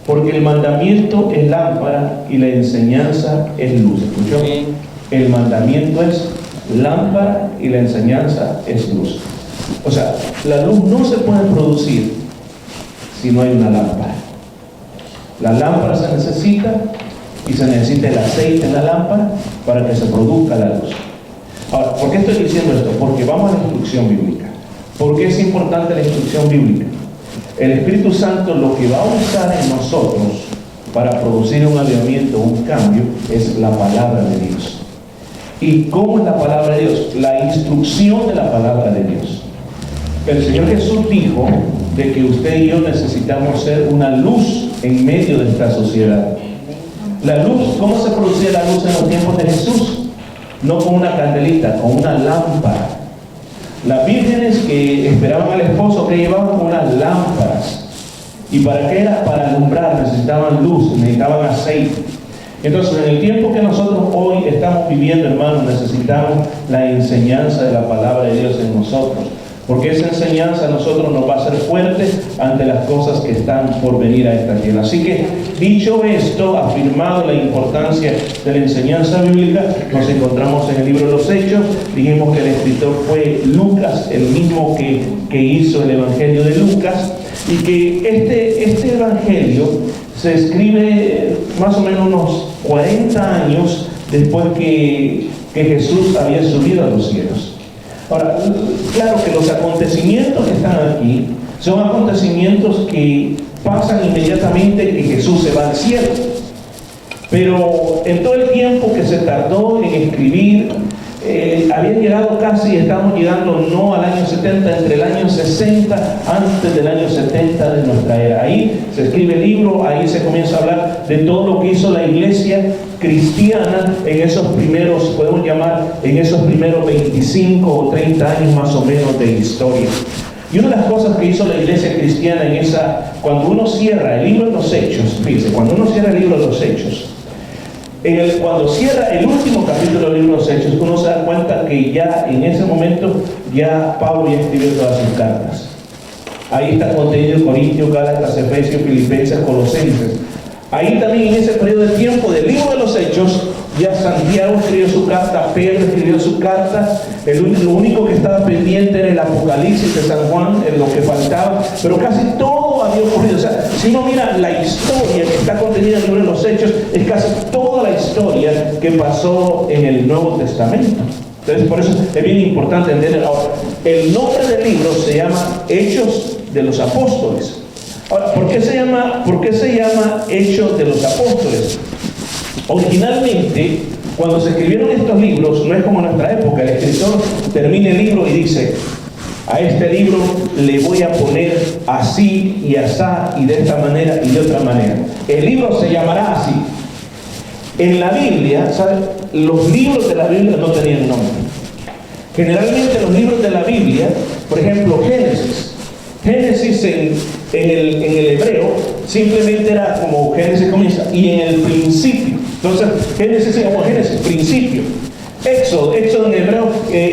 Porque el mandamiento es lámpara y la enseñanza es luz. ¿Escuchó? El mandamiento es lámpara y la enseñanza es luz. O sea, la luz no se puede producir si no hay una lámpara. La lámpara se necesita y se necesita el aceite en la lámpara para que se produzca la luz. Ahora, ¿por qué estoy diciendo esto? Porque vamos a la instrucción bíblica. ¿Por qué es importante la instrucción bíblica? El Espíritu Santo lo que va a usar en nosotros para producir un avivamiento, un cambio, es la palabra de Dios. ¿Y cómo es la palabra de Dios? La instrucción de la palabra de Dios. El Señor Jesús dijo de que usted y yo necesitamos ser una luz en medio de esta sociedad. La luz, ¿cómo se producía la luz en los tiempos de Jesús? No con una candelita, con una lámpara. Las vírgenes que esperaban al esposo, que llevaban unas lámparas. ¿Y para qué era? Para alumbrar, necesitaban luz, necesitaban aceite. Entonces, en el tiempo que nosotros hoy estamos viviendo, hermanos, necesitamos la enseñanza de la palabra de Dios en nosotros. Porque esa enseñanza a nosotros nos va a hacer fuertes ante las cosas que están por venir a esta tierra. Así que, dicho esto, afirmado la importancia de la enseñanza bíblica, nos encontramos en el libro de los Hechos. Dijimos que el escritor fue Lucas, el mismo que hizo el Evangelio de Lucas, y que este Evangelio se escribe más o menos unos 40 años después que Jesús había subido a los cielos. Ahora, claro que los acontecimientos que están aquí son acontecimientos que pasan inmediatamente que Jesús se va al cielo. Pero en todo el tiempo que se tardó en escribir, habían llegado casi, estamos llegando no al año 70, entre el año 60, antes del año 70 de nuestra era. Ahí se escribe el libro, ahí se comienza a hablar de todo lo que hizo la iglesia cristiana en esos primeros, podemos llamar, en esos primeros 25 o 30 años más o menos de historia. Y una de las cosas que hizo la iglesia cristiana en esa, cuando uno cierra el libro de los Hechos, fíjense, cuando uno cierra el libro de los Hechos, cuando cierra el último capítulo del libro de los Hechos, uno se da cuenta que ya en ese momento, ya Pablo ya escribió todas sus cartas. Ahí está contenido Corintios, Gálatas, Efesios, Filipenses, Colosenses. Ahí también en ese periodo de tiempo del libro de los Hechos, ya Santiago escribió su carta, Pedro escribió su carta, lo único que estaba pendiente era el Apocalipsis de San Juan, lo que faltaba, pero casi todo había ocurrido. O sea, si uno mira la historia que está contenida en el libro de los Hechos, es casi toda la historia que pasó en el Nuevo Testamento. Entonces, por eso es bien importante entender. Ahora, el nombre del libro se llama Hechos de los Apóstoles. Ahora, ¿por qué se llama Hechos de los Apóstoles? Originalmente, cuando se escribieron estos libros, no es como en nuestra época, el escritor termina el libro y dice: a este libro le voy a poner así y asá y de esta manera y de otra manera. El libro se llamará así. En la Biblia, ¿sabes? Los libros de la Biblia no tenían nombre. Generalmente los libros de la Biblia, por ejemplo, Génesis en el hebreo simplemente era como Génesis comienza, y en el principio. Entonces, Génesis es como Génesis, principio. Éxodo en hebreo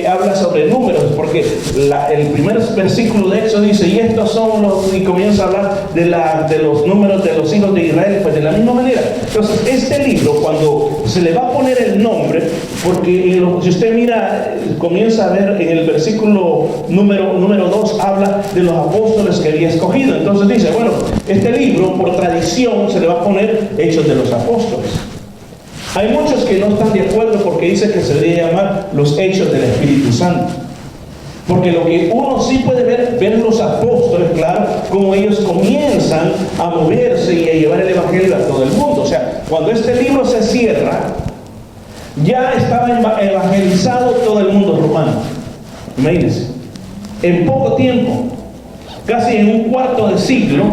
habla sobre números, porque el primer versículo de Éxodo dice: y estos son los, y comienza a hablar de los números de los hijos de Israel, pues de la misma manera. Entonces, este libro, cuando se le va a poner el nombre, porque si usted mira, comienza a ver en el versículo número 2, habla de los apóstoles que había escogido. Entonces dice, bueno, este libro, por tradición, se le va a poner Hechos de los Apóstoles. Hay muchos que no están de acuerdo porque dice que se debería llamar los Hechos del Espíritu Santo. Porque lo que uno sí puede ver los apóstoles, claro, como ellos comienzan a moverse y a llevar el Evangelio a todo el mundo. O sea, cuando este libro se cierra, ya estaba evangelizado todo el mundo romano. Imagínense, en poco tiempo, casi en un cuarto de siglo,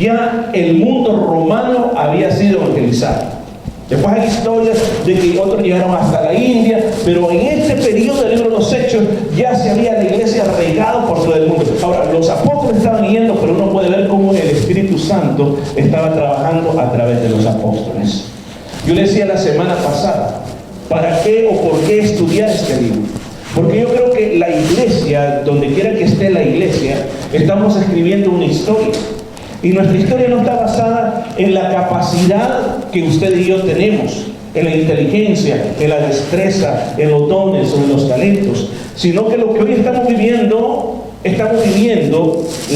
ya el mundo romano había sido evangelizado. Después hay historias de que otros llegaron hasta la India, pero en este periodo del libro de los Hechos ya se había la iglesia regado por todo el mundo. Ahora, los apóstoles estaban yendo, pero uno puede ver cómo el Espíritu Santo estaba trabajando a través de los apóstoles. Yo le decía la semana pasada, ¿para qué o por qué estudiar este libro? Porque yo creo que la iglesia, donde quiera que esté la iglesia, estamos escribiendo una historia. Y nuestra historia no está basada en la capacidad que usted y yo tenemos, en la inteligencia, en la destreza, en los dones o en los talentos, sino que lo que hoy estamos viviendo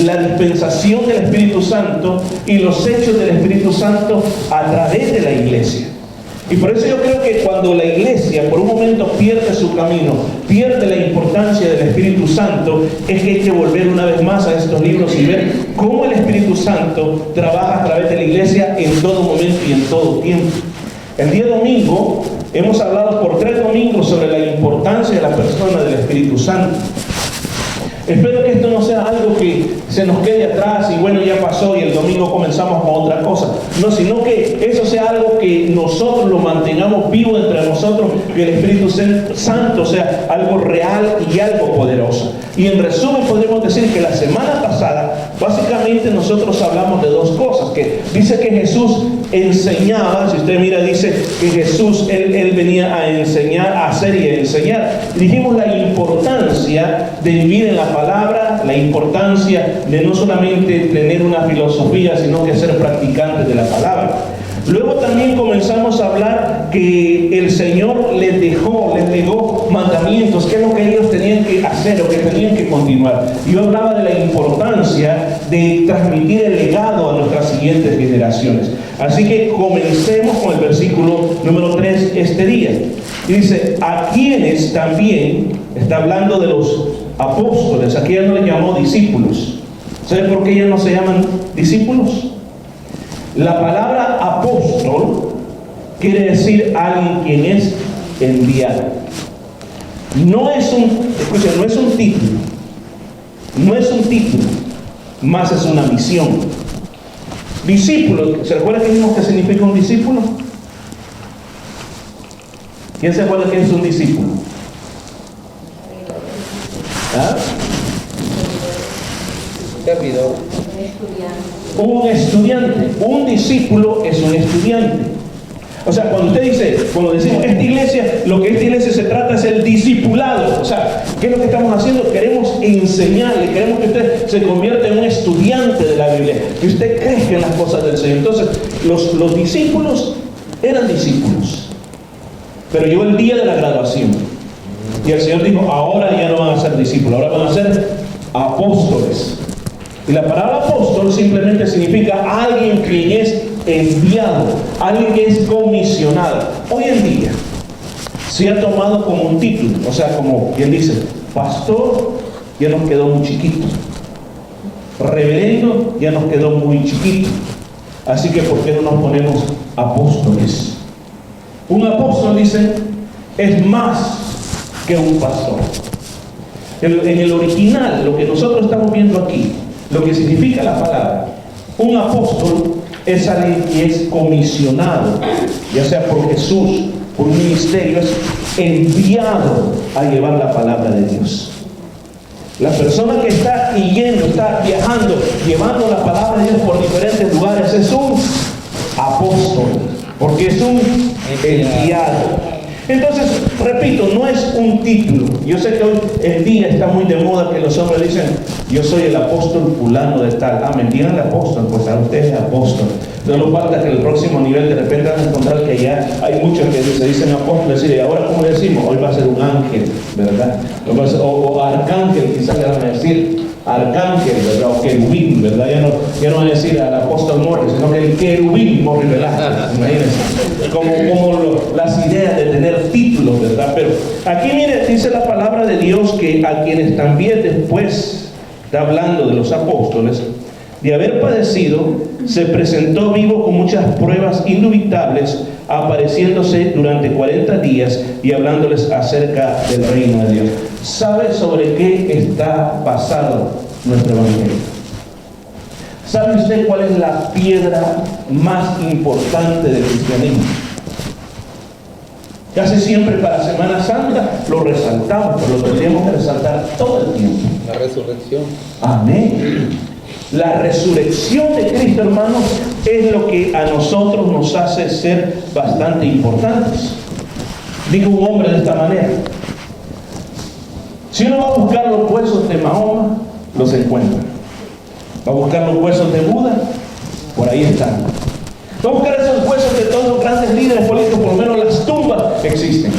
la dispensación del Espíritu Santo y los hechos del Espíritu Santo a través de la iglesia. Y por eso yo creo que cuando la iglesia por un momento pierde su camino, pierde la importancia del Espíritu Santo, es que hay que volver una vez más a estos libros y ver cómo el Espíritu Santo trabaja a través de la iglesia en todo momento y en todo tiempo. El día domingo hemos hablado por 3 domingos sobre la importancia de la persona del Espíritu Santo. Espero que esto no sea algo que se nos quede atrás y bueno, ya pasó y el domingo comenzamos con otra cosa. No, sino que eso sea algo que nosotros lo mantengamos vivo entre nosotros, que el Espíritu Santo sea algo real y algo poderoso. Y en resumen podemos decir que la semana pasada básicamente nosotros hablamos de 2 cosas, que dice que Jesús enseñaba. Si usted mira, dice que Jesús, él venía a enseñar, a hacer y a enseñar. Dijimos la importancia de vivir en la palabra, la importancia de no solamente tener una filosofía, sino que ser practicantes de la palabra. Luego también comenzamos a hablar que el Señor les legó mandamientos, que es lo que ellos tenían que hacer, lo que tenían que continuar. Yo hablaba de la importancia de transmitir el legado a nuestras siguientes generaciones. Así que comencemos con el versículo número 3 este día. Y dice, a quienes también, está hablando de los apóstoles, aquí ya no le llamó discípulos. ¿Sabe por qué ya no se llaman discípulos? La palabra apóstol quiere decir alguien quien es enviado. No es un título, más es una misión. Discípulo, ¿se recuerda que dijimos que significa un discípulo? ¿Quién se acuerda que es un discípulo? ¿Ah? Un estudiante. Un discípulo es un estudiante. O sea, cuando decimos esta iglesia, lo que esta iglesia se trata es el discipulado. O sea, ¿qué es lo que estamos haciendo? Queremos enseñarle, queremos que usted se convierta en un estudiante de la Biblia, que usted crezca en las cosas del Señor. Entonces, los discípulos eran discípulos, pero llegó el día de la graduación y el Señor dijo, ahora ya no van a ser discípulos, ahora van a ser apóstoles. Y la palabra apóstol simplemente significa alguien quien es enviado, alguien que es comisionado. Hoy en día se ha tomado como un título, o sea, como quien dice, pastor ya nos quedó muy chiquito, reverendo ya nos quedó muy chiquito, así que ¿por qué no nos ponemos apóstoles? Un apóstol, dice, es más que un pastor. En el original, lo que nosotros estamos viendo aquí, lo que significa la palabra, un apóstol es alguien que es comisionado, ya sea por Jesús, por un ministerio, es enviado a llevar la palabra de Dios. La persona que está yendo, está viajando, llevando la palabra de Dios por diferentes lugares, es un apóstol, porque es un enviado. Entonces, repito, no es un título. Yo sé que hoy en día está muy de moda que los hombres dicen, yo soy el apóstol fulano de tal. Amén, digan el apóstol, pues a usted es apóstol. No falta que el próximo nivel de repente van a encontrar que ya hay muchos que se dicen apóstoles y ahora ¿cómo le decimos? Hoy va a ser un ángel, ¿verdad? O arcángel, quizás le van a decir arcángel, ¿verdad? O querubín, ¿verdad? Ya no van a decir al apóstol Morris, sino que el querubín Morris Velázquez, imagínense. Como las ideas de tener títulos, ¿verdad? Pero aquí mire, dice la palabra de Dios que a quienes también después, está hablando de los apóstoles, de haber padecido, se presentó vivo con muchas pruebas indubitables, apareciéndose durante 40 días y hablándoles acerca del reino de Dios. ¿Sabe sobre qué está basado nuestro evangelio? ¿Sabe usted cuál es la piedra más importante del cristianismo? Casi siempre para Semana Santa lo resaltamos, pero lo tendríamos que resaltar todo el tiempo. La resurrección. Amén. La resurrección de Cristo, hermanos, es lo que a nosotros nos hace ser bastante importantes. Digo un hombre de esta manera. Si uno va a buscar los huesos de Mahoma, los encuentra. Va a buscar los huesos de Buda, por ahí están. Va a buscar esos huesos de todos los grandes líderes políticos, por lo menos las tumbas existen.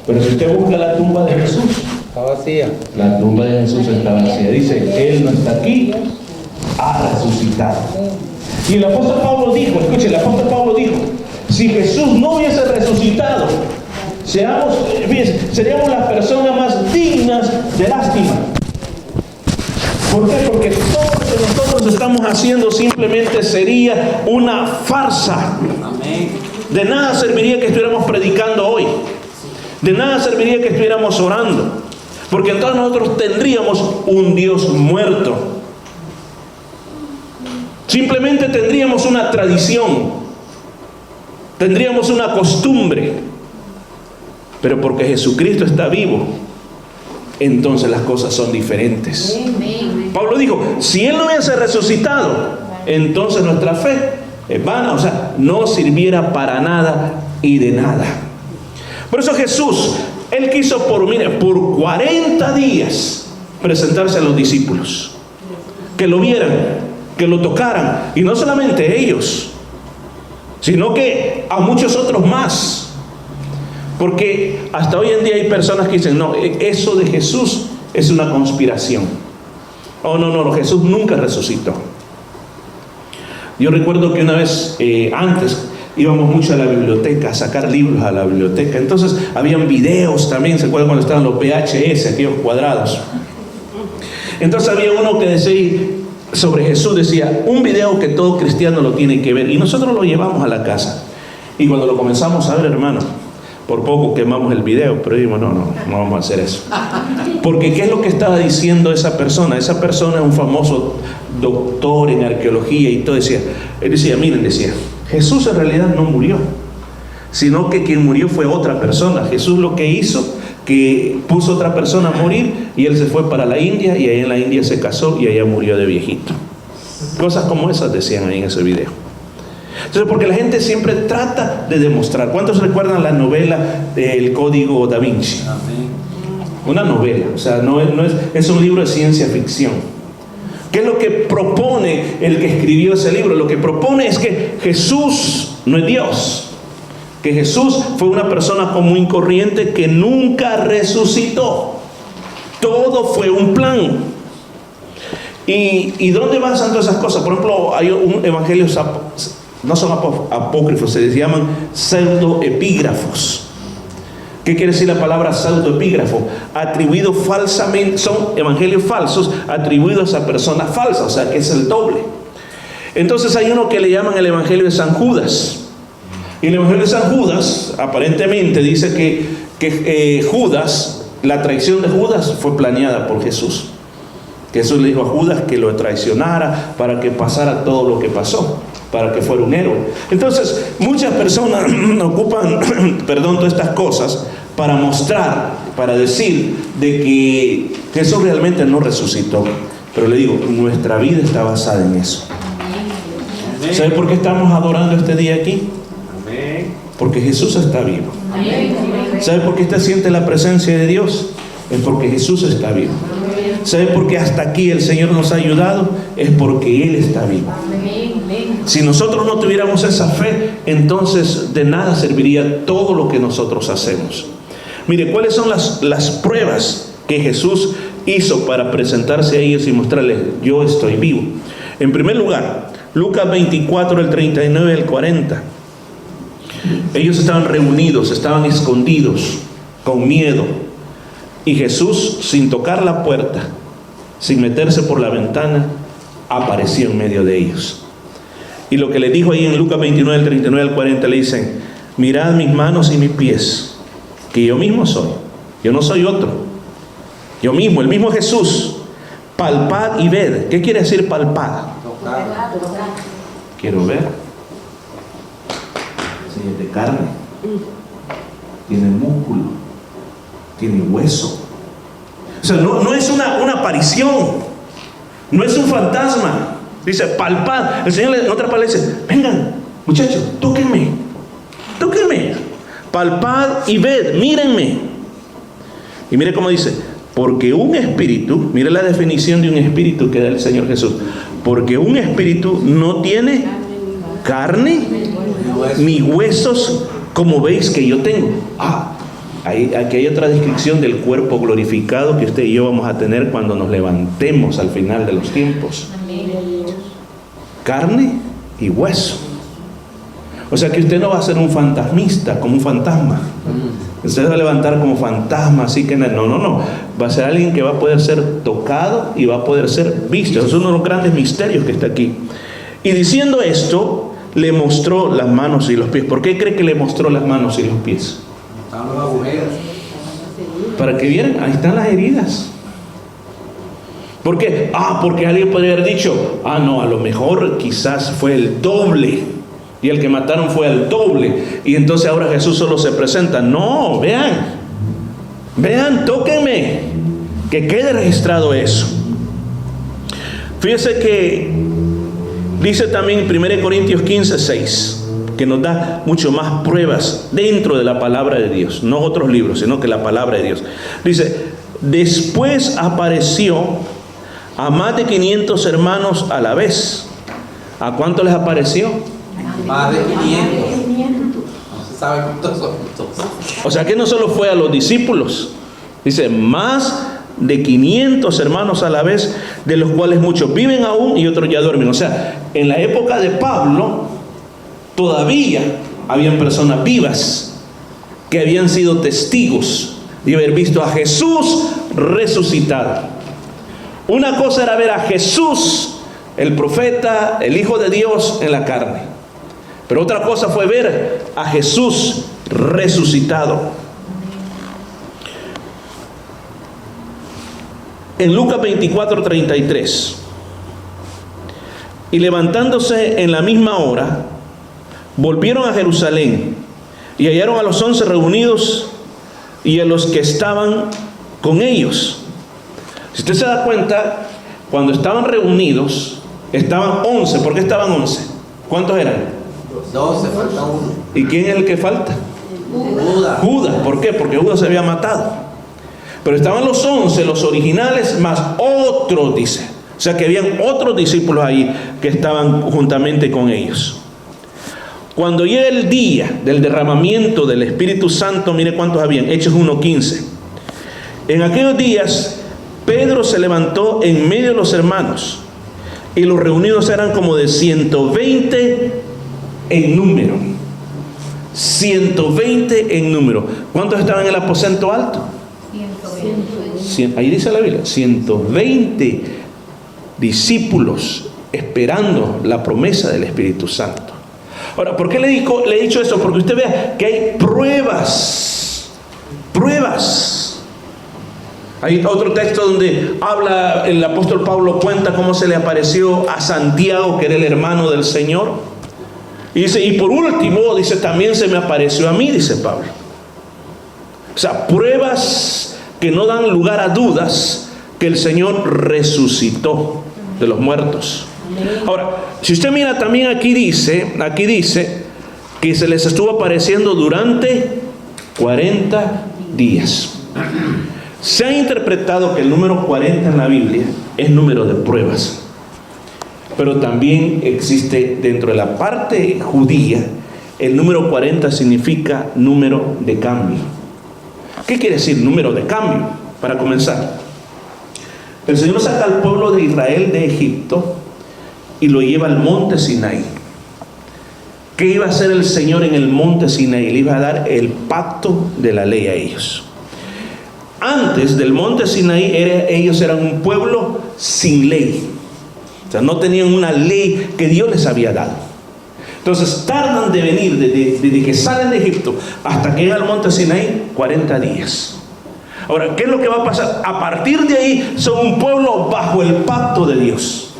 Pero si usted busca la tumba de Jesús, Está vacía. la tumba de Jesús está vacía. Dice, Él no está aquí, ha resucitado. Y el apóstol Pablo dijo, escuche, el apóstol Pablo dijo, si Jesús no hubiese resucitado, seríamos las personas más dignas de lástima. ¿Por qué? Porque todo lo que nosotros estamos haciendo simplemente sería una farsa. Amén. De nada serviría que estuviéramos predicando hoy. De nada serviría que estuviéramos orando. Porque entonces nosotros tendríamos un Dios muerto. Simplemente tendríamos una tradición. Tendríamos una costumbre. Pero porque Jesucristo está vivo, entonces las cosas son diferentes. Pablo dijo, si Él no hubiese resucitado, entonces nuestra fe es vana, o sea, no sirviera para nada y de nada. Por eso Jesús, Él quiso por 40 días presentarse a los discípulos, que lo vieran, que lo tocaran, y no solamente ellos, sino que a muchos otros más. Porque hasta hoy en día hay personas que dicen, no, eso de Jesús es una conspiración. Oh, no, Jesús nunca resucitó. Yo recuerdo que una vez, antes, íbamos mucho a la biblioteca, a sacar libros a la biblioteca. Entonces, habían videos también, ¿se acuerdan cuando estaban los VHS, aquellos cuadrados? Entonces había uno que decía, sobre Jesús, decía, un video que todo cristiano lo tiene que ver. Y nosotros lo llevamos a la casa. Y cuando lo comenzamos a ver, hermano, por poco quemamos el video, pero dijimos, no vamos a hacer eso. Porque ¿qué es lo que estaba diciendo esa persona? Esa persona es un famoso doctor en arqueología y todo. Él decía, miren, decía, Jesús en realidad no murió, sino que quien murió fue otra persona. Jesús lo que hizo, que puso otra persona a morir, y él se fue para la India, y ahí en la India se casó, y allá murió de viejito. Cosas como esas decían ahí en ese video. Entonces, porque la gente siempre trata de demostrar. ¿Cuántos recuerdan la novela del Código Da Vinci? Amén. Una novela, o sea, es un libro de ciencia ficción. ¿Qué es lo que propone el que escribió ese libro? Lo que propone es que Jesús no es Dios, que Jesús fue una persona común y corriente que nunca resucitó. Todo fue un plan. ¿Y dónde basan todas esas cosas? Por ejemplo, hay un evangelio, no son apócrifos, se les llaman pseudoepígrafos. ¿Qué quiere decir la palabra pseudoepígrafo? Atribuidos falsamente, son evangelios falsos atribuidos a personas falsas, o sea que es el doble. Entonces hay uno que le llaman el evangelio de San Judas. Y el evangelio de San Judas aparentemente dice que Judas, la traición de Judas fue planeada por Jesús. Que Jesús le dijo a Judas que lo traicionara para que pasara todo lo que pasó, para que fuera un héroe. Entonces, muchas personas ocupan, todas estas cosas para mostrar, para decir de que Jesús realmente no resucitó. Pero le digo, nuestra vida está basada en eso. ¿Sabe por qué estamos adorando este día aquí? Porque Jesús está vivo. ¿Sabe por qué usted siente la presencia de Dios? Es porque Jesús está vivo. ¿Sabe por qué hasta aquí el Señor nos ha ayudado? Es porque Él está vivo. Si nosotros no tuviéramos esa fe, entonces de nada serviría todo lo que nosotros hacemos. Mire, ¿cuáles son las pruebas que Jesús hizo para presentarse a ellos y mostrarles, yo estoy vivo? En primer lugar, Lucas 24, el 39 al 40. Ellos estaban reunidos, estaban escondidos, con miedo. Y Jesús, sin tocar la puerta, sin meterse por la ventana, apareció en medio de ellos. Y lo que le dijo ahí en Lucas 29, el 39 al 40, le dicen, mirad mis manos y mis pies, que yo mismo soy. Yo no soy otro. Yo mismo, el mismo Jesús. Palpad y ved. ¿Qué quiere decir palpad? Quiero ver. Sí, es de carne. Tiene músculo. Tiene hueso. O sea, no es una aparición. No es un fantasma. Dice, palpad. El Señor en otra palabra dice, vengan, muchachos, tóquenme. Tóquenme. Palpad y ved, mírenme. Y mire cómo dice, porque un espíritu, mire la definición de un espíritu que da el Señor Jesús. Porque un espíritu no tiene carne ni huesos como veis que yo tengo. Aquí hay otra descripción del cuerpo glorificado que usted y yo vamos a tener cuando nos levantemos al final de los tiempos. Carne y hueso. O sea que usted no va a ser un fantasmista, como un fantasma. Usted va a levantar como fantasma, así que no. Va a ser alguien que va a poder ser tocado y va a poder ser visto. Eso es uno de los grandes misterios que está aquí. Y diciendo esto, le mostró las manos y los pies. ¿Por qué cree que le mostró las manos y los pies? Para que vieran, ahí están las heridas. ¿Por qué? Porque alguien podría haber dicho, no, a lo mejor quizás fue el doble, y el que mataron fue el doble, y entonces ahora Jesús solo se presenta. No, vean, tóquenme, que quede registrado eso. Fíjese que dice también en 1 Corintios 15:6, que nos da mucho más pruebas dentro de la palabra de Dios, no otros libros, sino que la palabra de Dios. Dice, después apareció a más de 500 hermanos a la vez. ¿A cuánto les apareció? Más de 500. No se sabe cuántos son. O sea que no solo fue a los discípulos, dice, más de 500 hermanos a la vez, de los cuales muchos viven aún y otros ya duermen. O sea, en la época de Pablo todavía habían personas vivas que habían sido testigos de haber visto a Jesús resucitado. Una cosa era ver a Jesús, el profeta, el Hijo de Dios, en la carne, pero otra cosa fue ver a Jesús resucitado. En Lucas 24:33, y levantándose en la misma hora, volvieron a Jerusalén y hallaron a los 11 reunidos y a los que estaban con ellos. Si usted se da cuenta, cuando estaban reunidos, estaban 11. ¿Por qué estaban 11? ¿Cuántos eran? 12, falta uno. ¿Y quién es el que falta? Judas. ¿Por qué? Porque Judas se había matado. Pero estaban los 11, los originales, más otros, dice. O sea que habían otros discípulos ahí que estaban juntamente con ellos. Cuando llega el día del derramamiento del Espíritu Santo, mire cuántos habían. Hechos 1:15. En aquellos días, Pedro se levantó en medio de los hermanos, y los reunidos eran como de 120 en número. 120 en número. ¿Cuántos estaban en el aposento alto? 120. Ahí dice la Biblia, 120 discípulos esperando la promesa del Espíritu Santo. Ahora, ¿por qué le he dicho eso? Porque usted vea que hay pruebas. Hay otro texto donde habla, el apóstol Pablo cuenta cómo se le apareció a Santiago, que era el hermano del Señor. Y dice, y por último, dice, también se me apareció a mí, dice Pablo. O sea, pruebas que no dan lugar a dudas que el Señor resucitó de los muertos. Ahora, si usted mira también aquí dice que se les estuvo apareciendo durante 40 días. Se ha interpretado que el número 40 en la Biblia es número de pruebas, pero también existe dentro de la parte judía, el número 40 significa número de cambio. ¿Qué quiere decir número de cambio? Para comenzar, el Señor saca al pueblo de Israel de Egipto y lo lleva al monte Sinaí. ¿Qué iba a hacer el Señor en el monte Sinaí? Le iba a dar el pacto de la ley a ellos. Antes del monte Sinaí, ellos eran un pueblo sin ley. O sea, no tenían una ley que Dios les había dado. Entonces tardan de venir, desde que salen de Egipto hasta que llegan al monte Sinaí, 40 días. Ahora, ¿qué es lo que va a pasar? A partir de ahí son un pueblo bajo el pacto de Dios.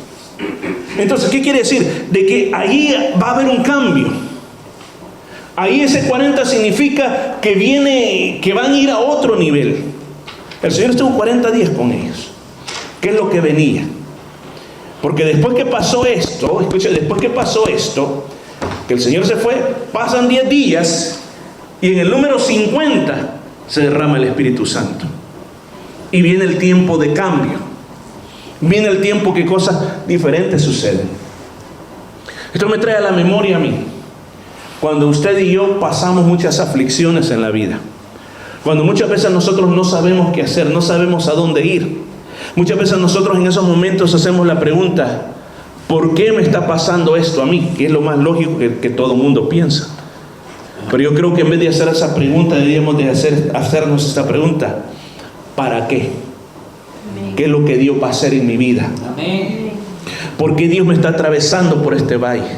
Entonces, ¿qué quiere decir? De que ahí va a haber un cambio. Ahí ese 40 significa que van a ir a otro nivel. El Señor estuvo 40 días con ellos. ¿Qué es lo que venía? Porque después que pasó esto, escucha, que el Señor se fue, pasan 10 días y en el número 50 se derrama el Espíritu Santo. Y viene el tiempo de cambio. Viene el tiempo que cosas diferentes suceden. Esto me trae a la memoria a mí, cuando usted y yo pasamos muchas aflicciones en la vida. Cuando muchas veces nosotros no sabemos qué hacer, no sabemos a dónde ir. Muchas veces nosotros en esos momentos hacemos la pregunta, ¿por qué me está pasando esto a mí? Que es lo más lógico que todo mundo piensa. Pero yo creo que en vez de hacer esa pregunta, deberíamos de hacernos esta pregunta, ¿para qué? ¿Qué es lo que Dios va a hacer en mi vida? ¿Por qué Dios me está atravesando por este valle?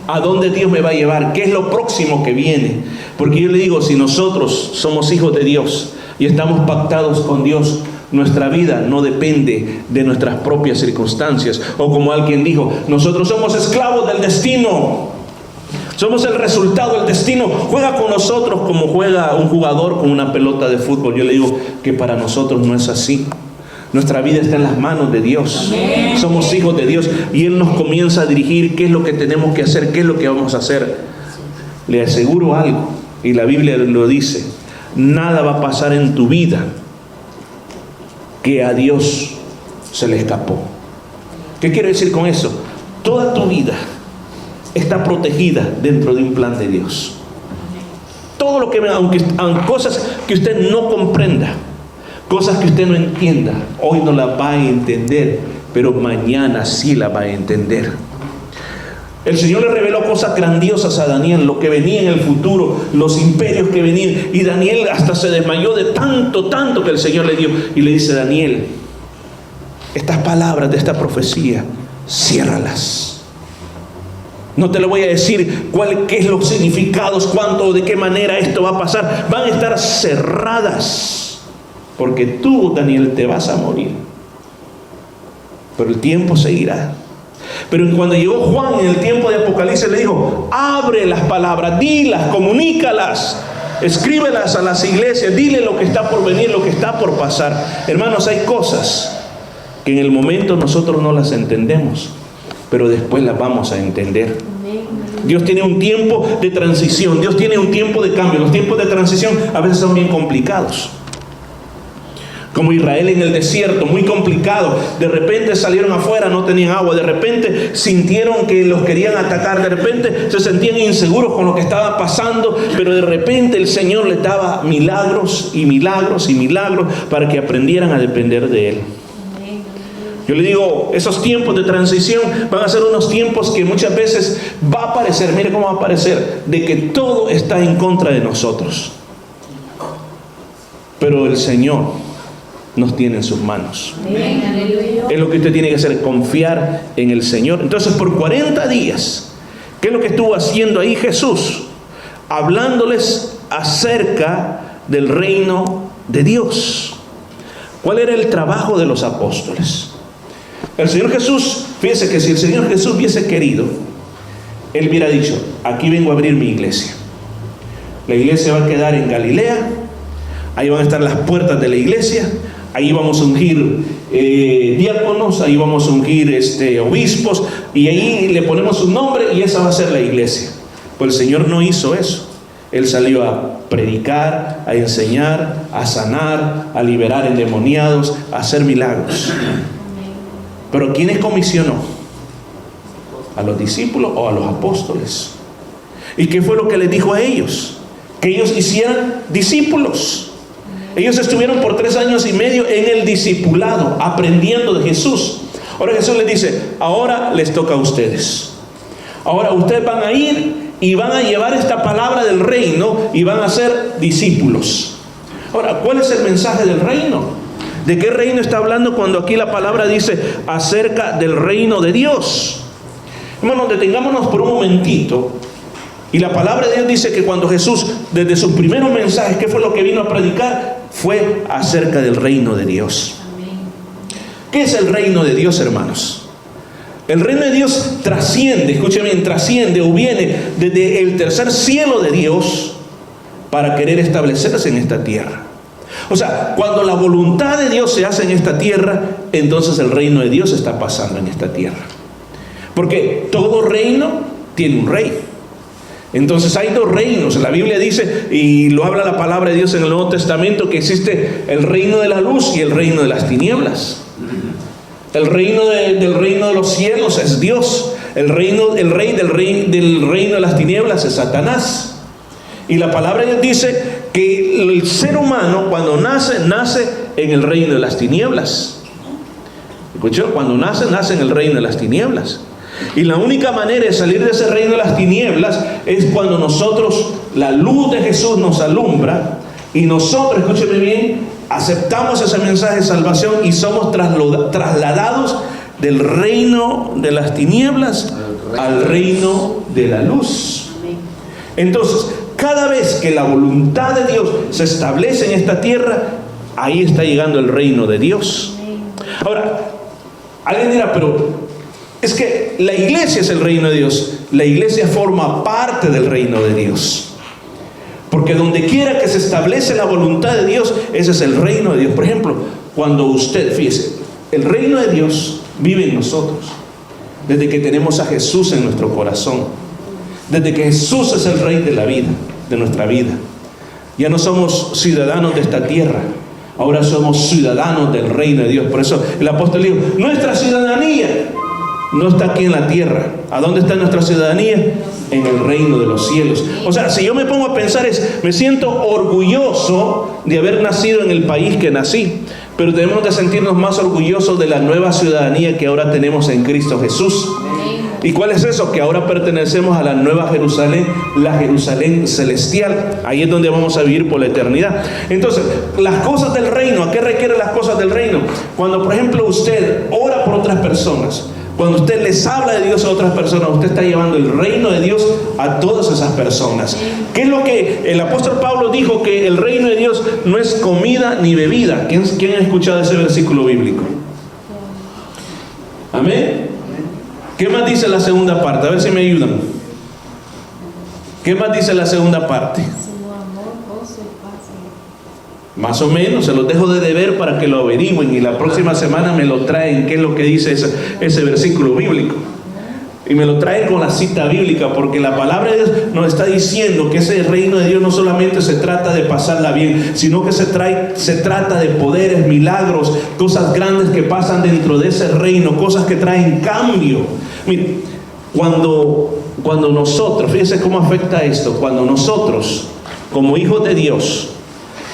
¿A dónde Dios me va a llevar? ¿Qué es lo próximo que viene? Porque yo le digo, si nosotros somos hijos de Dios y estamos pactados con Dios, nuestra vida no depende de nuestras propias circunstancias. O como alguien dijo, nosotros somos esclavos del destino. Somos el resultado, el destino juega con nosotros como juega un jugador con una pelota de fútbol. Yo le digo que para nosotros no es así. Nuestra vida está en las manos de Dios. Amén. Somos hijos de Dios y Él nos comienza a dirigir qué es lo que tenemos que hacer, qué es lo que vamos a hacer. Le aseguro algo, y la Biblia lo dice, nada va a pasar en tu vida que a Dios se le escapó. ¿Qué quiero decir con eso? Toda tu vida está protegida dentro de un plan de Dios. Todo lo que, aunque cosas que usted no comprenda, cosas que usted no entienda, hoy no las va a entender, pero mañana sí las va a entender. El Señor le reveló cosas grandiosas a Daniel, lo que venía en el futuro, los imperios que venían, y Daniel hasta se desmayó de tanto que el Señor le dio, y le dice, Daniel, estas palabras de esta profecía, ciérralas. No te lo voy a decir qué es los significados, cuánto, de qué manera esto va a pasar, van a estar cerradas. Porque tú, Daniel, te vas a morir. Pero el tiempo seguirá. Pero cuando llegó Juan en el tiempo de Apocalipsis, le dijo, abre las palabras, dilas, comunícalas, escríbelas a las iglesias, dile lo que está por venir, lo que está por pasar. Hermanos, hay cosas que en el momento nosotros no las entendemos, pero después las vamos a entender. Dios tiene un tiempo de transición, Dios tiene un tiempo de cambio. Los tiempos de transición a veces son bien complicados. Como Israel en el desierto, muy complicado. De repente salieron afuera, no tenían agua. De repente sintieron que los querían atacar. De repente se sentían inseguros con lo que estaba pasando. Pero de repente el Señor les daba milagros y milagros y milagros para que aprendieran a depender de Él. Yo le digo, esos tiempos de transición van a ser unos tiempos que muchas veces va a parecer, mire cómo va a parecer, de que todo está en contra de nosotros. Pero el Señor nos tiene en sus manos. Es lo que usted tiene que hacer, confiar en el Señor. Entonces, por 40 días, ¿qué es lo que estuvo haciendo ahí Jesús? Hablándoles acerca del reino de Dios. ¿Cuál era el trabajo de los apóstoles? El Señor Jesús, fíjese que si el Señor Jesús hubiese querido, Él hubiera dicho, aquí vengo a abrir mi iglesia. La iglesia va a quedar en Galilea, ahí van a estar las puertas de la iglesia, ahí vamos a ungir diáconos, ahí vamos a ungir obispos, y ahí le ponemos un nombre y esa va a ser la iglesia. Pues el Señor no hizo eso. Él salió a predicar, a enseñar, a sanar, a liberar endemoniados, a hacer milagros. Pero ¿quiénes comisionó? ¿A los discípulos o a los apóstoles? ¿Y qué fue lo que les dijo a ellos? Que ellos hicieran discípulos. Ellos estuvieron por 3 años y medio en el discipulado, aprendiendo de Jesús. Ahora Jesús les dice, ahora les toca a ustedes. Ahora ustedes van a ir y van a llevar esta palabra del reino y van a ser discípulos. Ahora, ¿cuál es el mensaje del reino? ¿De qué reino está hablando cuando aquí la palabra dice acerca del reino de Dios? Hermanos, detengámonos por un momentito. Y la palabra de Dios dice que cuando Jesús, desde sus primeros mensajes, ¿qué fue lo que vino a predicar? Fue acerca del reino de Dios. ¿Qué es el reino de Dios, hermanos? El reino de Dios trasciende, escúcheme bien, trasciende o viene desde el tercer cielo de Dios para querer establecerse en esta tierra. O sea, cuando la voluntad de Dios se hace en esta tierra, entonces el reino de Dios está pasando en esta tierra. Porque todo reino tiene un rey. Entonces hay 2 reinos. La Biblia dice, y lo habla la palabra de Dios en el Nuevo Testamento, que existe el reino de la luz y el reino de las tinieblas. El reino del reino de los cielos es Dios. El rey del reino de las tinieblas es Satanás. Y la palabra de Dios dice que el ser humano cuando nace en el reino de las tinieblas. ¿Escuchó? Cuando nace en el reino de las tinieblas. Y la única manera de salir de ese reino de las tinieblas es cuando nosotros, la luz de Jesús nos alumbra y nosotros, escúcheme bien, aceptamos ese mensaje de salvación y somos trasladados del reino de las tinieblas al reino de la luz. Entonces, cada vez que la voluntad de Dios se establece en esta tierra, ahí está llegando el reino de Dios. Ahora, alguien dirá, pero es que la iglesia es el reino de Dios. La iglesia forma parte del reino de Dios. Porque donde quiera que se establece la voluntad de Dios, ese es el reino de Dios. Por ejemplo, cuando usted, fíjese, el reino de Dios vive en nosotros. Desde que tenemos a Jesús en nuestro corazón. Desde que Jesús es el rey de la vida, de nuestra vida. Ya no somos ciudadanos de esta tierra. Ahora somos ciudadanos del reino de Dios. Por eso el apóstol dijo, nuestra ciudadanía no está aquí en la tierra. ¿A dónde está nuestra ciudadanía? En el reino de los cielos. O sea, si yo me pongo a pensar, me siento orgulloso de haber nacido en el país que nací. Pero debemos de sentirnos más orgullosos de la nueva ciudadanía que ahora tenemos en Cristo Jesús. ¿Y cuál es eso? Que ahora pertenecemos a la nueva Jerusalén, la Jerusalén celestial. Ahí es donde vamos a vivir por la eternidad. Entonces, las cosas del reino, ¿a qué requieren las cosas del reino? Cuando, por ejemplo, usted ora por otras personas, cuando usted les habla de Dios a otras personas, usted está llevando el reino de Dios a todas esas personas. ¿Qué es lo que el apóstol Pablo dijo? Que el reino de Dios no es comida ni bebida. ¿Quién ha escuchado ese versículo bíblico? Amén. ¿Qué más dice la segunda parte? A ver si me ayudan. ¿Qué más dice la segunda parte? Más o menos, se los dejo de deber para que lo averigüen y la próxima semana me lo traen, qué es lo que dice ese versículo bíblico. Y me lo traen con la cita bíblica, porque la palabra de Dios nos está diciendo que ese reino de Dios no solamente se trata de pasarla bien, sino que se trata de poderes, milagros, cosas grandes que pasan dentro de ese reino, cosas que traen cambio. Mire, cuando nosotros, fíjense cómo afecta esto, cuando nosotros, como hijos de Dios,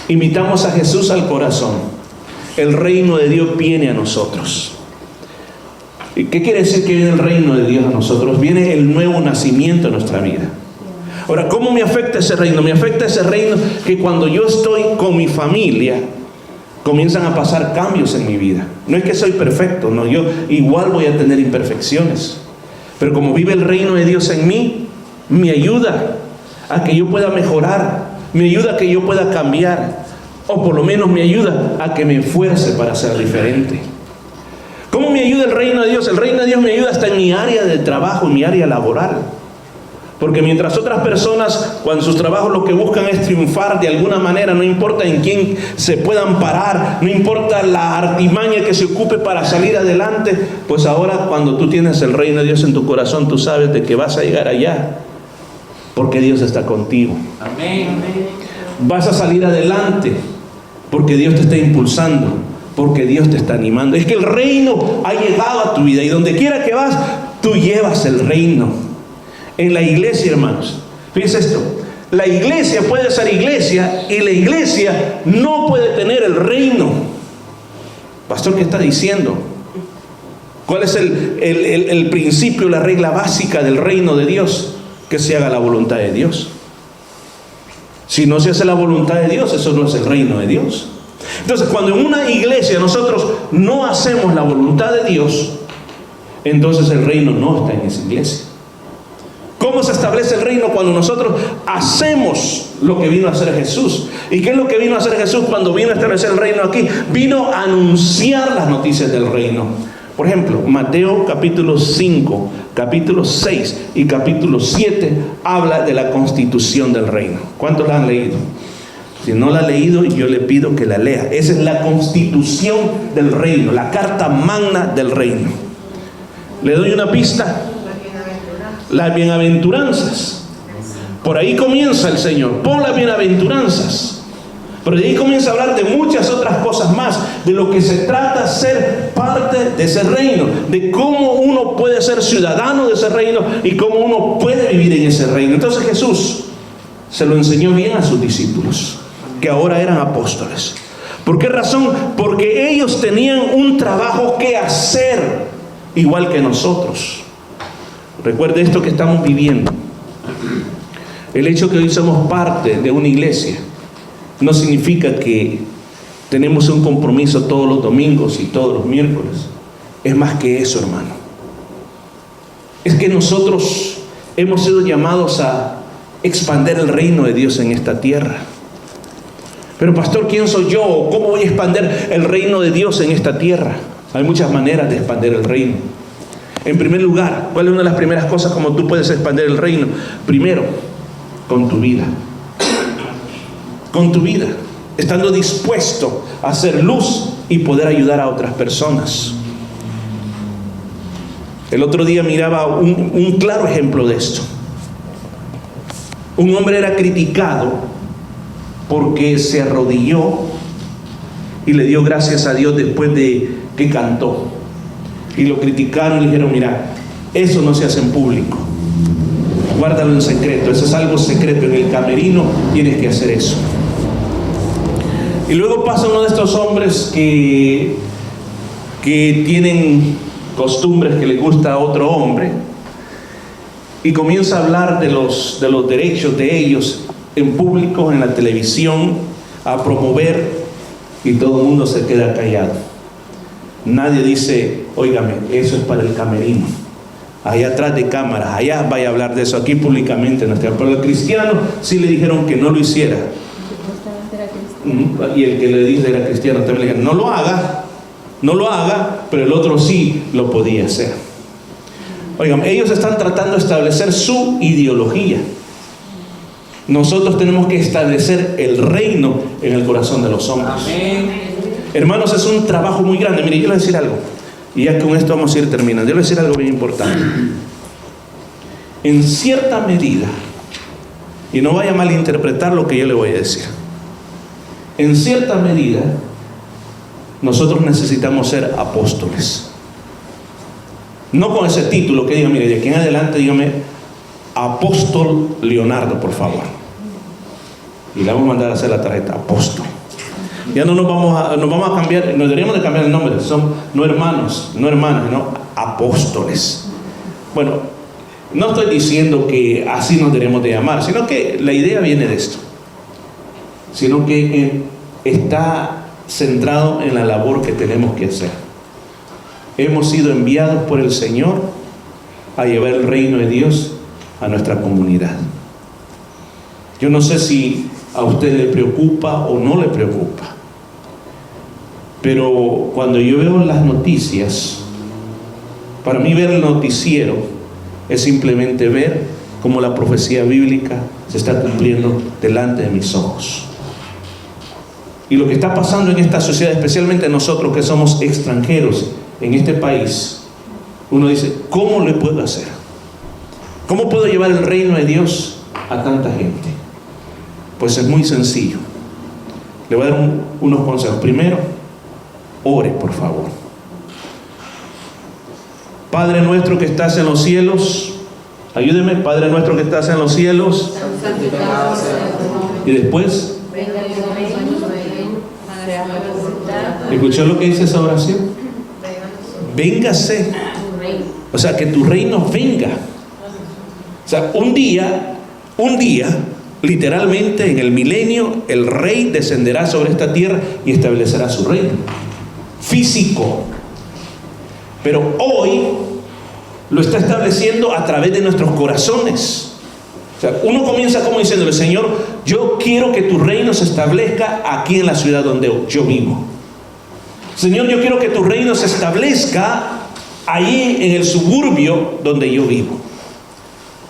invitamos a Jesús al corazón, el reino de Dios viene a nosotros. ¿Y qué quiere decir que viene el reino de Dios a nosotros? Viene el nuevo nacimiento en nuestra vida. Ahora, ¿cómo me afecta ese reino? Me afecta ese reino que cuando yo estoy con mi familia, comienzan a pasar cambios en mi vida. No es que soy perfecto, no, yo igual voy a tener imperfecciones. Pero como vive el reino de Dios en mí, me ayuda a que yo pueda mejorar, me ayuda a que yo pueda cambiar, o por lo menos me ayuda a que me esfuerce para ser diferente. ¿Cómo me ayuda el reino de Dios? El reino de Dios me ayuda hasta en mi área de trabajo, en mi área laboral. Porque mientras otras personas, cuando sus trabajos lo que buscan es triunfar de alguna manera, no importa en quién se puedan parar, no importa la artimaña que se ocupe para salir adelante, pues ahora cuando tú tienes el reino de Dios en tu corazón, tú sabes de que vas a llegar allá, porque Dios está contigo. Amén. Vas a salir adelante, porque Dios te está impulsando, porque Dios te está animando. Es que el reino ha llegado a tu vida y donde quiera que vas, tú llevas el reino. En la iglesia, hermanos, fíjense esto, la iglesia puede ser iglesia y la iglesia no puede tener el reino. Pastor, ¿qué está diciendo? ¿Cuál es el principio, la regla básica del reino de Dios? Que se haga la voluntad de Dios. Si no se hace la voluntad de Dios, eso no es el reino de Dios. Entonces, cuando en una iglesia nosotros no hacemos la voluntad de Dios, entonces el reino no está en esa iglesia. ¿Cómo se establece el reino? Cuando nosotros hacemos lo que vino a hacer Jesús. ¿Y qué es lo que vino a hacer Jesús cuando vino a establecer el reino aquí? Vino a anunciar las noticias del reino. Por ejemplo, Mateo capítulo 5, capítulo 6 y capítulo 7 habla de la constitución del reino. ¿Cuántos la han leído? Si no la ha leído, yo le pido que la lea. Esa es la constitución del reino, la carta magna del reino. ¿Le doy una pista? Las bienaventuranzas. Por ahí comienza el Señor. Pon las bienaventuranzas. Pero de ahí comienza a hablar de muchas otras cosas más, de lo que se trata ser parte de ese reino, de cómo uno puede ser ciudadano de ese reino y cómo uno puede vivir en ese reino. Entonces Jesús se lo enseñó bien a sus discípulos, que ahora eran apóstoles. ¿Por qué razón? Porque ellos tenían un trabajo que hacer, igual que nosotros. Recuerde esto que estamos viviendo. El hecho que hoy somos parte de una iglesia no significa que tenemos un compromiso todos los domingos y todos los miércoles. Es más que eso, hermano. Es que nosotros hemos sido llamados a expandir el reino de Dios en esta tierra. Pero pastor, ¿quién soy yo? ¿Cómo voy a expandir el reino de Dios en esta tierra? Hay muchas maneras de expandir el reino. En primer lugar, ¿cuál es una de las primeras cosas como tú puedes expandir el reino? Primero, con tu vida. Con tu vida, estando dispuesto a hacer luz y poder ayudar a otras personas. El otro día miraba un claro ejemplo de esto. Un hombre era criticado porque se arrodilló y le dio gracias a Dios después de que cantó. Y lo criticaron y le dijeron: mira, eso no se hace en público, guárdalo en secreto, eso es algo secreto, en el camerino tienes que hacer eso. Y luego pasa uno de estos hombres que tienen costumbres que le gusta a otro hombre y comienza a hablar de los derechos de ellos en público, en la televisión, a promover, y todo el mundo se queda callado. Nadie dice: óigame, eso es para el camerino, allá atrás de cámaras, allá vaya a hablar de eso, aquí públicamente no está. Pero al cristiano sí le dijeron que no lo hiciera. Y el que le dice era cristiano también le dijeron: no lo haga, pero el otro sí lo podía hacer. Oigan, ellos están tratando de establecer su ideología. Nosotros tenemos que establecer el reino en el corazón de los hombres. Amén. Hermanos, es un trabajo muy grande. Mire, yo le voy a decir algo, y ya con esto vamos a ir terminando. Yo le voy a decir algo bien importante. En cierta medida, y no vaya a malinterpretar lo que yo le voy a decir, en cierta medida, nosotros necesitamos ser apóstoles. No con ese título que diga: mire, de aquí en adelante dígame Apóstol Leonardo, por favor. Y le vamos a mandar a hacer la tarjeta apóstol. Ya no nos vamos a cambiar, nos deberíamos de cambiar el nombre. Son no hermanos, no hermanas, no apóstoles. Bueno, no estoy diciendo que así nos deberíamos de llamar, sino que la idea viene de esto. Sino que está centrado en la labor que tenemos que hacer. Hemos sido enviados por el Señor a llevar el reino de Dios a nuestra comunidad. Yo no sé si a usted le preocupa o no le preocupa, pero cuando yo veo las noticias, para mí ver el noticiero es simplemente ver cómo la profecía bíblica se está cumpliendo delante de mis ojos. Y lo que está pasando en esta sociedad, especialmente nosotros que somos extranjeros en este país, uno dice: ¿cómo le puedo hacer? ¿Cómo puedo llevar el reino de Dios a tanta gente? Pues es muy sencillo. Le voy a dar unos consejos. Primero, ore, por favor. Padre nuestro que estás en los cielos, ayúdeme. Padre nuestro que estás en los cielos. Y después, ¿escuchó lo que dice esa oración? Véngase. O sea, que tu reino venga. O sea, un día, literalmente en el milenio, el rey descenderá sobre esta tierra y establecerá su reino físico. Pero hoy lo está estableciendo a través de nuestros corazones. O sea, uno comienza como diciéndole: Señor, yo quiero que tu reino se establezca aquí en la ciudad donde yo vivo. Señor, yo quiero que tu reino se establezca ahí en el suburbio donde yo vivo.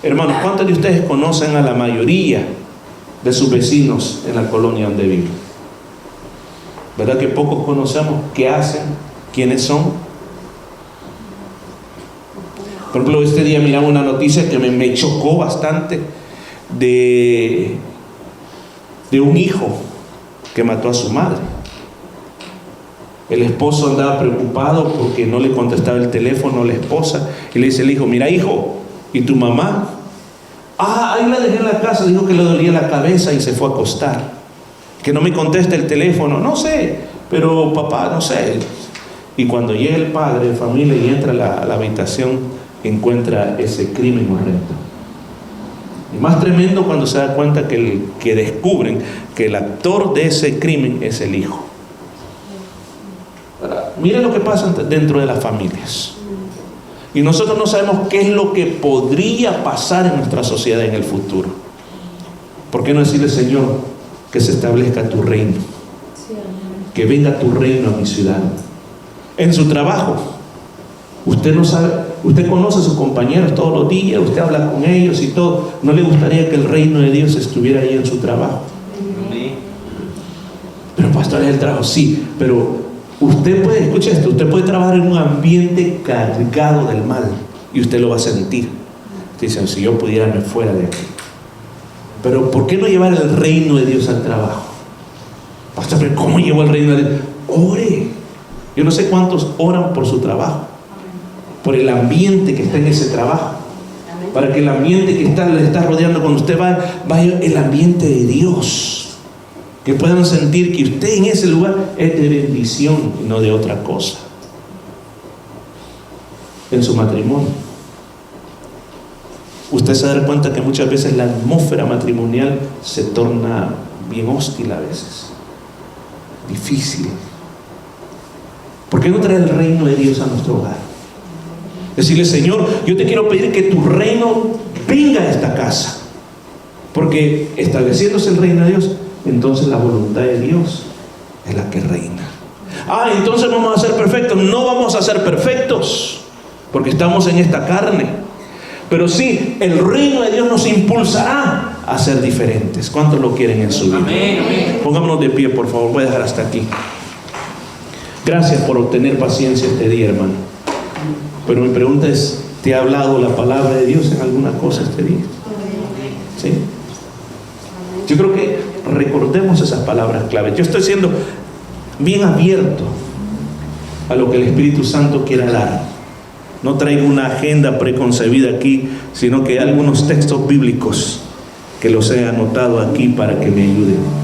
Hermanos, ¿cuántos de ustedes conocen a la mayoría de sus vecinos en la colonia donde viven? ¿Verdad que pocos conocemos qué hacen, quiénes son? Por ejemplo, este día miraba una noticia que me chocó bastante de un hijo que mató a su madre. El esposo andaba preocupado porque no le contestaba el teléfono a la esposa, y le dice el hijo: mira, hijo, ¿y tu mamá? Ah, ahí la dejé en la casa, dijo que le dolía la cabeza y se fue a acostar. Que no me contesta el teléfono, no sé, pero papá, no sé. Y cuando llega el padre de familia y entra a la habitación, encuentra ese crimen horrendo. Y más tremendo cuando se da cuenta que descubren que el actor de ese crimen es el hijo. Ahora, mira lo que pasa dentro de las familias. Y nosotros no sabemos qué es lo que podría pasar en nuestra sociedad en el futuro. ¿Por qué no decirle: Señor, que se establezca tu reino, que venga tu reino a mi ciudad? En su trabajo, usted no sabe, usted conoce a sus compañeros todos los días, usted habla con ellos y todo. ¿No le gustaría que el reino de Dios estuviera ahí en su trabajo? Pero pastor, es el trabajo, sí, pero usted puede, escucha esto, usted puede trabajar en un ambiente cargado del mal y usted lo va a sentir. Dicen: si yo pudiera me fuera de aquí. Pero ¿por qué no llevar el reino de Dios al trabajo? Pastor, pero ¿cómo llevo el reino de Dios? Ore. Yo no sé cuántos oran por su trabajo, por el ambiente que está en ese trabajo, para que el ambiente que le está rodeando cuando usted vaya el ambiente de Dios, que puedan sentir que usted en ese lugar es de bendición y no de otra cosa. En su matrimonio, usted se da cuenta que muchas veces la atmósfera matrimonial se torna bien hostil a veces, difícil. ¿Por qué no traer el reino de Dios a nuestro hogar? Decirle: Señor, yo te quiero pedir que tu reino venga a esta casa, porque estableciéndose el reino de Dios, entonces la voluntad de Dios es la que reina. Entonces vamos a ser perfectos. No vamos a ser perfectos, porque estamos en esta carne. Pero sí, el reino de Dios nos impulsará a ser diferentes. ¿Cuántos lo quieren en su vida? Amén. Pongámonos de pie, por favor. Voy a dejar hasta aquí. Gracias por obtener paciencia este día, hermano. Pero mi pregunta es: ¿te ha hablado la palabra de Dios en alguna cosa este día? ¿Sí? Yo creo que recordemos esas palabras clave. Yo estoy siendo bien abierto a lo que el Espíritu Santo quiera dar. No traigo una agenda preconcebida aquí, sino que hay algunos textos bíblicos que los he anotado aquí para que me ayuden.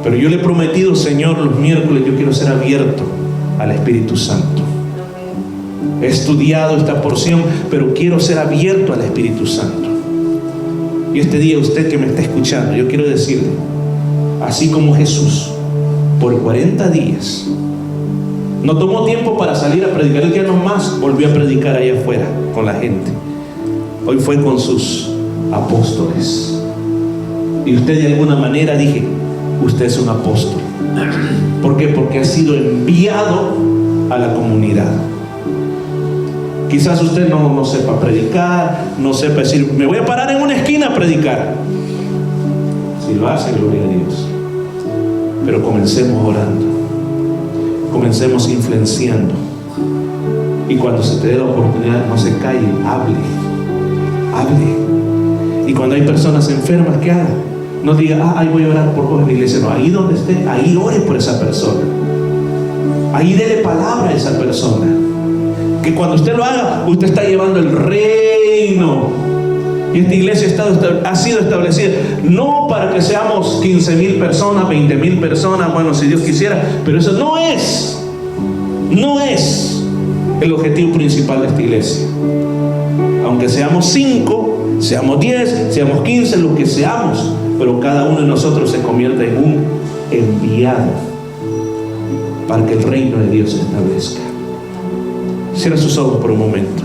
Pero yo le he prometido: Señor, los miércoles yo quiero ser abierto al Espíritu Santo. He estudiado esta porción, pero quiero ser abierto al Espíritu Santo. Y este día, usted que me está escuchando, yo quiero decirle: así como Jesús por 40 días no tomó tiempo para salir a predicar, él ya nomás volvió a predicar allá afuera con la gente. Hoy fue con sus apóstoles. Y usted de alguna manera, dije, usted es un apóstol. ¿Por qué? Porque ha sido enviado a la comunidad. Quizás usted no sepa predicar, no sepa decir: me voy a parar en una esquina a predicar. Si lo hace, gloria a Dios. Pero comencemos orando, comencemos influenciando. Y cuando se te dé la oportunidad, no se calle, hable. Y cuando hay personas enfermas, ¿qué haga? No diga: ahí voy a orar por vos en la iglesia. No, ahí donde esté, ahí ore por esa persona. Ahí dele palabra a esa persona. Que cuando usted lo haga, usted está llevando el reino. Y esta iglesia ha sido establecida no para que seamos 15,000 personas, 20,000 personas, bueno, si Dios quisiera, pero eso no es el objetivo principal de esta iglesia. Aunque seamos 5, seamos 10, seamos 15, lo que seamos, pero cada uno de nosotros se convierte en un enviado para que el reino de Dios se establezca. Cierra sus ojos por un momento.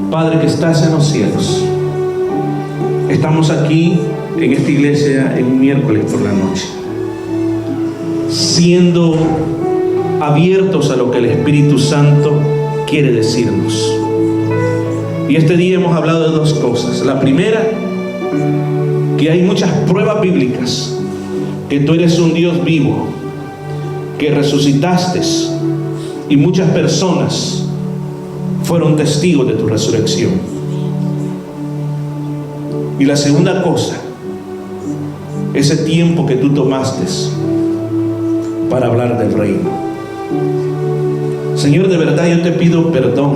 Padre que estás en los cielos, estamos aquí en esta iglesia en un miércoles por la noche, siendo abiertos a lo que el Espíritu Santo quiere decirnos. Y este día hemos hablado de dos cosas. La primera, que hay muchas pruebas bíblicas que tú eres un Dios vivo, que resucitaste, y muchas personas fueron testigos de tu resurrección. Y la segunda cosa, ese tiempo que tú tomaste para hablar del reino. Señor, de verdad yo te pido perdón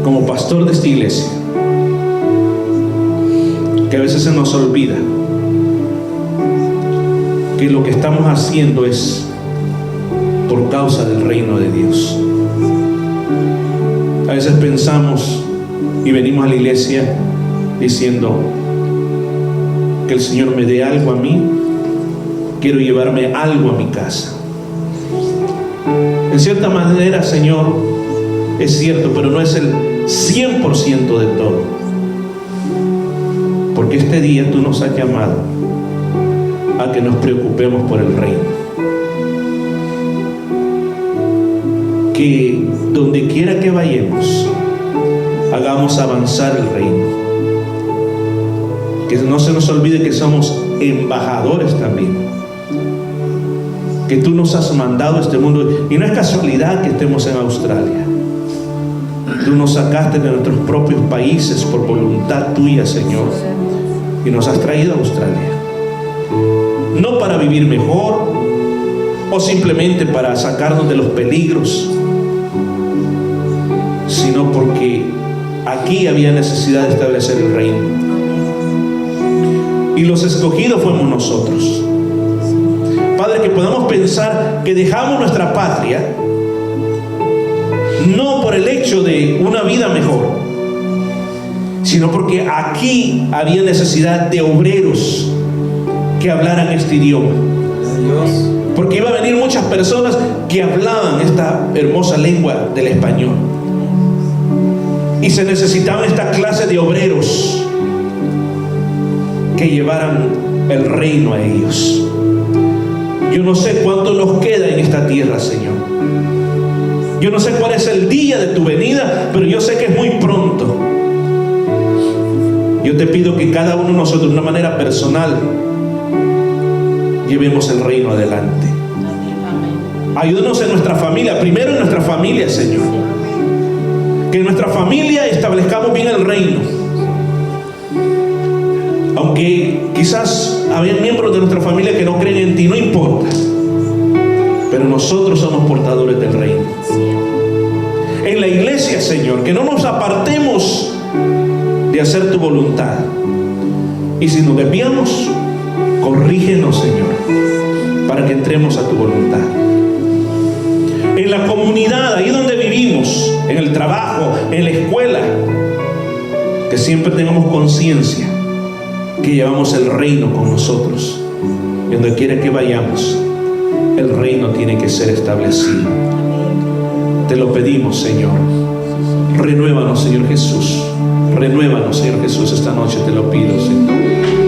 como pastor de esta iglesia, que a veces se nos olvida que lo que estamos haciendo es por causa del reino de Dios. A veces pensamos y venimos a la iglesia diciendo que el Señor me dé algo a mí, quiero llevarme algo a mi casa. En cierta manera, Señor, es cierto, pero no es el 100% de todo, porque este día tú nos has llamado a que nos preocupemos por el reino, que donde quiera que vayamos hagamos avanzar el reino, que no se nos olvide que somos embajadores también, que tú nos has mandado a este mundo, y no es casualidad que estemos en Australia. Tú nos sacaste de nuestros propios países por voluntad tuya, Señor, y nos has traído a Australia, no para vivir mejor o simplemente para sacarnos de los peligros, sino porque aquí había necesidad de establecer el reino, y los escogidos fuimos nosotros. Padre, que podamos pensar que dejamos nuestra patria no por el hecho de una vida mejor, sino porque aquí había necesidad de obreros que hablaran este idioma, porque iba a venir muchas personas que hablaban esta hermosa lengua del español, y se necesitaban esta clase de obreros que llevaran el reino a ellos. Yo no sé cuánto nos queda en esta tierra, Señor. Yo no sé cuál es el día de tu venida, pero yo sé que es muy pronto. Yo te pido que cada uno de nosotros, de una manera personal, llevemos el reino adelante. Ayúdanos en nuestra familia, primero en nuestra familia, Señor. Que en nuestra familia establezcamos bien el reino. Aunque quizás había miembros de nuestra familia que no creen en ti, no importa, pero nosotros somos portadores del reino. En la iglesia, Señor, que no nos apartemos de hacer tu voluntad, y si nos desviamos, corrígenos, Señor, para que entremos a tu voluntad. En la comunidad, ahí donde vivimos, en el trabajo, en la escuela, que siempre tengamos conciencia que llevamos el reino con nosotros, y donde quiera que vayamos, el reino tiene que ser establecido. Te lo pedimos, Señor. Renuévanos, Señor Jesús. Renuévanos, Señor Jesús, esta noche te lo pido, Señor.